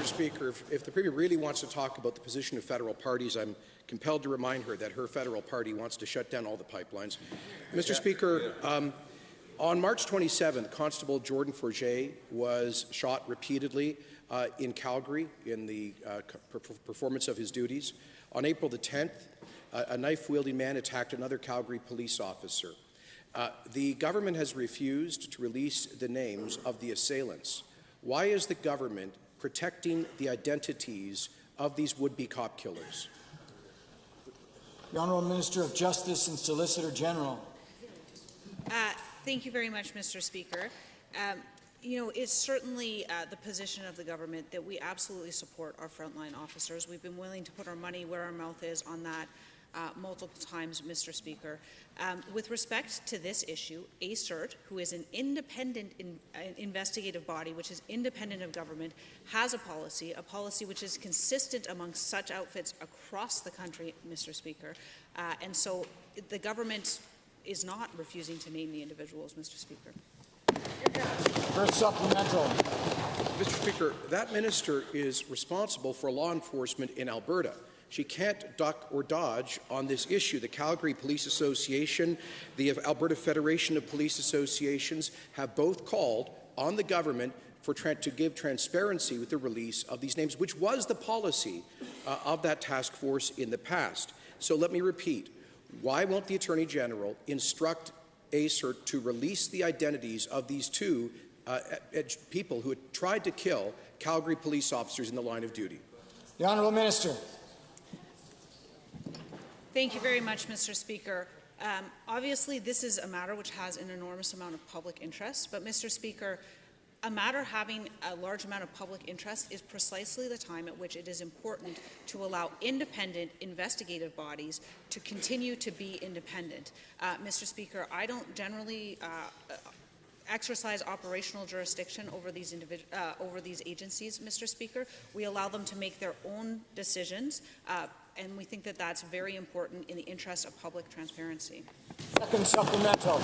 Speaker, if the Premier really wants to talk about the position of federal parties, I'm compelled to remind her that her federal party wants to shut down all the pipelines. Mr. Speaker, on March 27th, Constable Jordan Forget was shot repeatedly in Calgary in the performance of his duties. On April the 10th, a knife-wielding man attacked another Calgary police officer. The government has refused to release the names of the assailants. Why is the government protecting the identities of these would-be cop killers? The Honourable Minister of Justice and Solicitor General. Thank you very much, Mr. Speaker. It's certainly the position of the government that we absolutely support our frontline officers. We've been willing to put our money where our mouth is on that multiple times, Mr. Speaker. With respect to this issue, ACERT, who is an independent investigative body, which is independent of government, has a policy which is consistent amongst such outfits across the country, Mr. Speaker. And so the government is not refusing to name the individuals, Mr. Speaker. First supplemental. Mr. Speaker, that minister is responsible for law enforcement in Alberta. She can't duck or dodge on this issue. The Calgary Police Association, the Alberta Federation of Police Associations have both called on the government to give transparency with the release of these names, which was the policy of that task force in the past. So let me repeat. Why won't the Attorney General instruct ACERT to release the identities of these two people who had tried to kill Calgary police officers in the line of duty? The Honourable Minister. Thank you very much, Mr. Speaker. Obviously, this is a matter which has an enormous amount of public interest, but, Mr. Speaker, a matter having a large amount of public interest is precisely the time at which it is important to allow independent investigative bodies to continue to be independent. Mr. Speaker, I don't generally exercise operational jurisdiction over these agencies, Mr. Speaker. We allow them to make their own decisions, and we think that that's very important in the interest of public transparency. Second supplemental.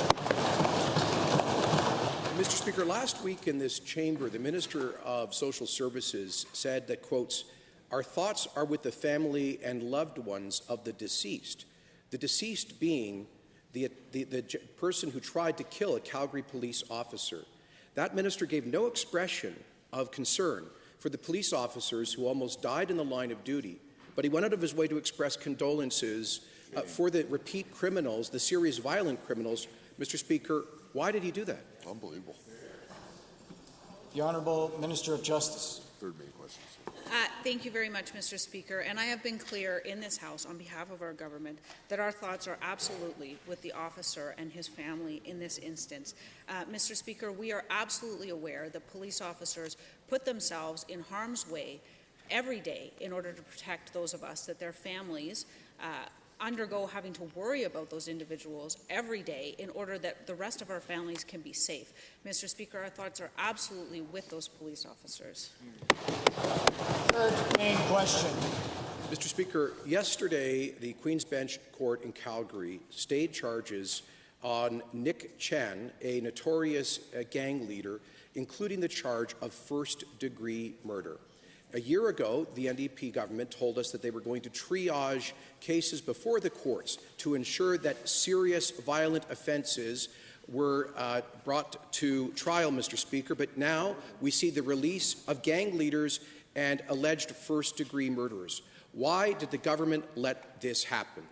Mr. Speaker, last week in this chamber, the Minister of Social Services said that, quotes, "Our thoughts are with the family and loved ones of the deceased being the person who tried to kill a Calgary police officer." That minister gave no expression of concern for the police officers who almost died in the line of duty, but he went out of his way to express condolences for the repeat criminals, the serious violent criminals. Mr. Speaker, why did he do that? Unbelievable. The Honourable Minister of Justice. Third main question. Thank you very much, Mr. Speaker. And I have been clear in this House on behalf of our government that our thoughts are absolutely with the officer and his family in this instance. Mr. Speaker, we are absolutely aware that police officers put themselves in harm's way every day in order to protect those of us that their families undergo having to worry about those individuals every day in order that the rest of our families can be safe. Mr. Speaker, our thoughts are absolutely with those police officers. Third main question. Mr. Speaker, yesterday the Queen's Bench Court in Calgary stayed charges on Nick Chen, a notorious gang leader, including the charge of first-degree murder. A year ago, the NDP government told us that they were going to triage cases before the courts to ensure that serious violent offences were brought to trial, Mr. Speaker. But now we see the release of gang leaders and alleged first-degree murderers. Why did the government let this happen?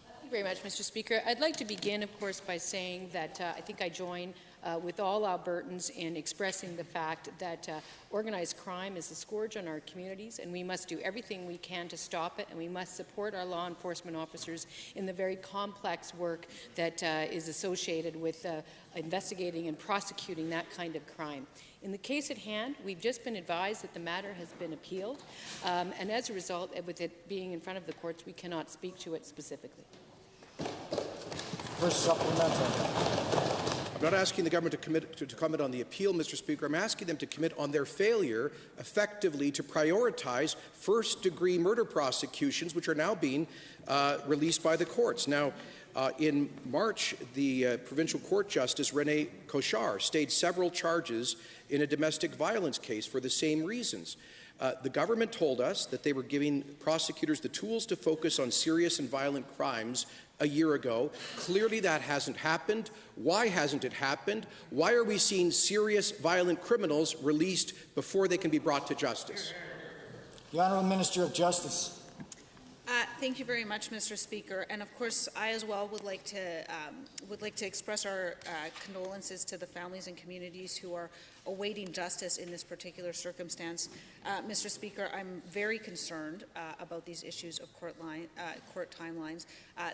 Thank you very much, Mr. Speaker. I'd like to begin, of course, by saying that I think I join with all Albertans in expressing the fact that organized crime is a scourge on our communities, and we must do everything we can to stop it, and we must support our law enforcement officers in the very complex work that is associated with investigating and prosecuting that kind of crime. In the case at hand, we've just been advised that the matter has been appealed, and as a result, with it being in front of the courts, we cannot speak to it specifically. First supplemental. I'm not asking the government to comment on the appeal, Mr. Speaker. I'm asking them to commit on their failure effectively to prioritize first-degree murder prosecutions, which are now being released by the courts. Now, in March, the Provincial Court Justice René Cochard stayed several charges in a domestic violence case for the same reasons. The government told us that they were giving prosecutors the tools to focus on serious and violent crimes a year ago. Clearly that hasn't happened. Why hasn't it happened? Why are we seeing serious violent criminals released before they can be brought to justice? The Honourable Minister of Justice. Thank you very much, Mr. Speaker. And of course, I as well would like to express our condolences to the families and communities who are awaiting justice in this particular circumstance. Mr. Speaker, I'm very concerned about these issues of court timelines.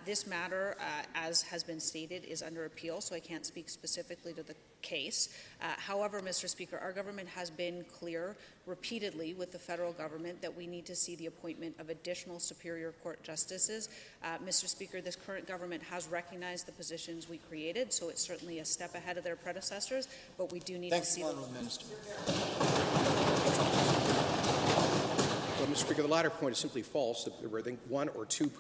This matter, as has been stated, is under appeal, so I can't speak specifically to the case. However, Mr. Speaker, our government has been clear repeatedly with the federal government that we need to see the appointment of additional Superior Court justices. Mr. Speaker, this current government has recognized the positions we created, so it's certainly a step ahead of their predecessors, but we do need to see them. Minister. Well, Mr. Speaker, the latter point is simply false. There were, I think, 1 or 2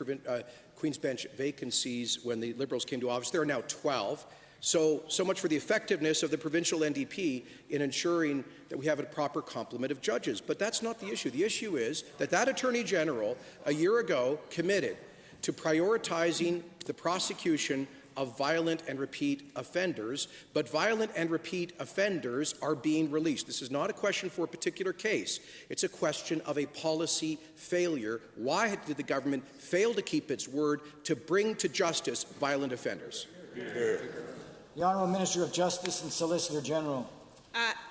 Queen's Bench vacancies when the Liberals came to office. There are now 12. So much for the effectiveness of the provincial NDP in ensuring that we have a proper complement of judges. But that's not the issue. The issue is that Attorney General a year ago committed to prioritizing the prosecution of violent and repeat offenders, but violent and repeat offenders are being released. This is not a question for a particular case. It's a question of a policy failure. Why did the government fail to keep its word to bring to justice violent offenders? The Honourable Minister of Justice and Solicitor General.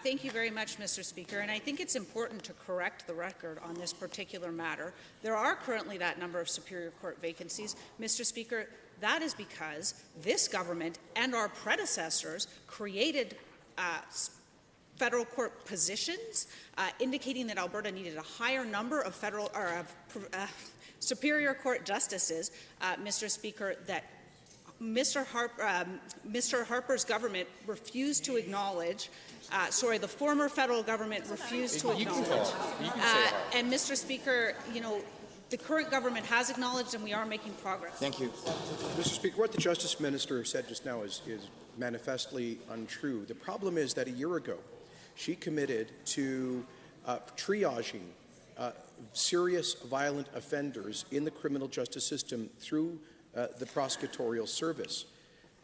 Thank you very much, Mr. Speaker, and I think it's important to correct the record on this particular matter. There are currently that number of Superior Court vacancies. Mr. Speaker, that is because this government and our predecessors created federal court positions, indicating that Alberta needed a higher number of Superior Court justices. Mr. Speaker, that Mr. Harper's government refused to acknowledge. The former federal government refused to acknowledge. And Mr. Speaker, the current government has acknowledged, and we are making progress. Thank you. Mr. Speaker, what the Justice Minister said just now is manifestly untrue. The problem is that a year ago, she committed to triaging serious violent offenders in the criminal justice system through the prosecutorial service.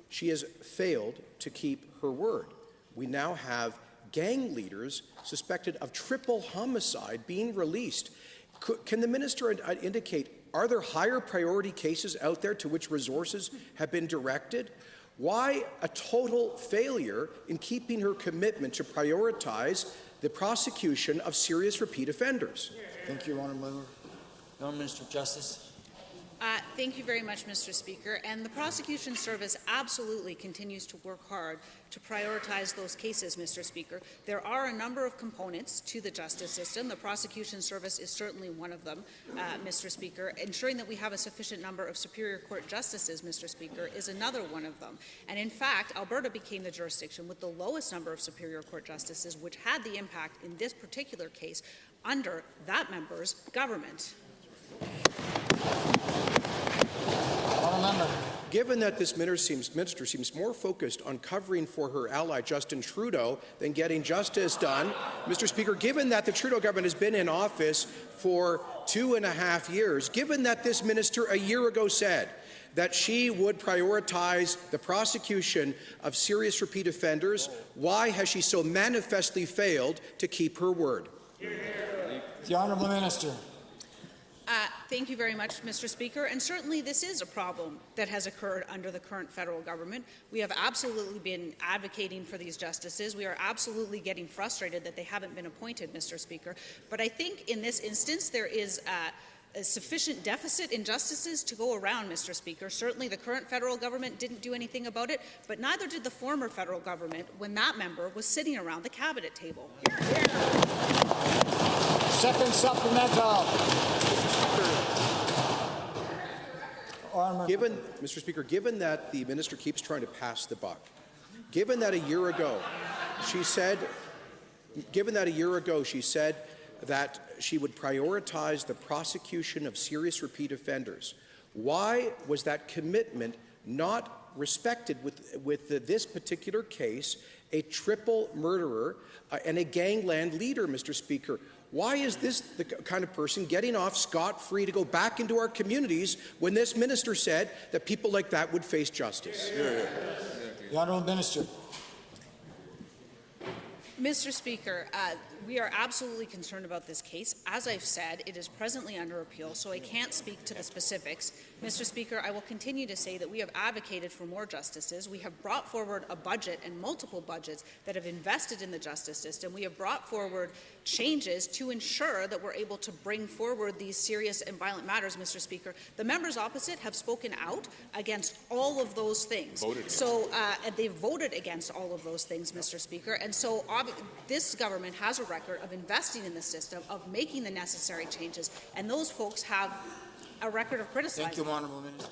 She has failed to keep her word. We now have gang leaders suspected of triple homicide being released. Can the minister indicate, are there higher priority cases out there to which resources have been directed? Why a total failure in keeping her commitment to prioritize the prosecution of serious repeat offenders? Thank you, Honourable Member. The Honourable Minister of Justice. Thank you very much, Mr. Speaker. And the Prosecution Service absolutely continues to work hard to prioritize those cases, Mr. Speaker. There are a number of components to the justice system. The Prosecution Service is certainly one of them, Mr. Speaker. Ensuring that we have a sufficient number of Superior Court justices, Mr. Speaker, is another one of them. And in fact, Alberta became the jurisdiction with the lowest number of Superior Court justices, which had the impact in this particular case under that member's government. Given that this minister seems more focused on covering for her ally Justin Trudeau than getting justice done, Mr. Speaker, given that the Trudeau government has been in office for 2.5 years, given that this minister a year ago said that she would prioritize the prosecution of serious repeat offenders, why has she so manifestly failed to keep her word? The Honourable Minister. Thank you very much, Mr. Speaker. And certainly this is a problem that has occurred under the current federal government. We have absolutely been advocating for these justices. We are absolutely getting frustrated that they haven't been appointed, Mr. Speaker. But I think in this instance there is a sufficient deficit in justices to go around, Mr. Speaker. Certainly the current federal government didn't do anything about it, but neither did the former federal government when that member was sitting around the cabinet table. Second supplemental. Mr. Speaker, given that the minister keeps trying to pass the buck, given that a year ago she said that she would prioritize the prosecution of serious repeat offenders, why was that commitment not respected with this particular case, a triple murderer and a gangland leader, Mr. Speaker? Why is this the kind of person getting off scot-free to go back into our communities when this minister said that people like that would face justice? The Honourable Minister. Mr. Speaker, we are absolutely concerned about this case. As I've said, it is presently under appeal, so I can't speak to the specifics. Mr. Speaker, I will continue to say that we have advocated for more justices. We have brought forward a budget and multiple budgets that have invested in the justice system. We have brought forward changes to ensure that we're able to bring forward these serious and violent matters, Mr. Speaker. The members opposite have spoken out against all of those things. And they've voted against all of those things, Mr. Speaker. And so this government has a record of investing in the system, of making the necessary changes, and those folks have a record of criticizing. Thank you, Honourable Minister.